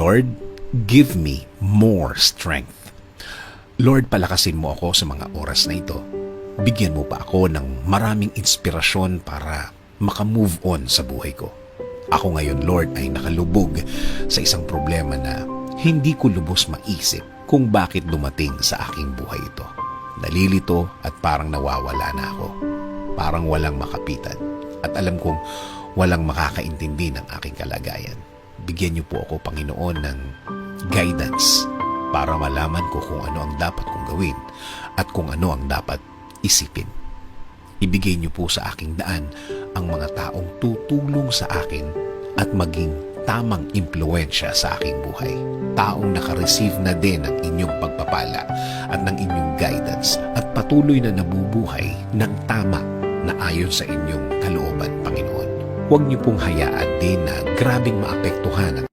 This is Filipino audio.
Lord, give me more strength. Lord, palakasin mo ako sa mga oras na ito. Bigyan mo pa ako ng maraming inspirasyon para makamove on sa buhay ko. Ako ngayon, Lord, ay nakalubog sa isang problema na hindi ko lubos maisip kung bakit dumating sa aking buhay ito. Nalilito at parang nawawala na ako. Parang walang makapitan. At alam kong walang makakaintindi ng aking kalagayan. Bigyan niyo po ako, Panginoon, ng guidance para malaman ko kung ano ang dapat kong gawin at kung ano ang dapat isipin. Ibigay niyo po sa aking daan ang mga taong tutulong sa akin at maging tamang impluensya sa aking buhay. Taong nakareceive na din ng inyong pagpapala at ng inyong guidance at patuloy na nabubuhay ng tama na ayon sa inyong kalooban, Panginoon. Huwag niyo pong hayaan din na grabing maapektuhan ang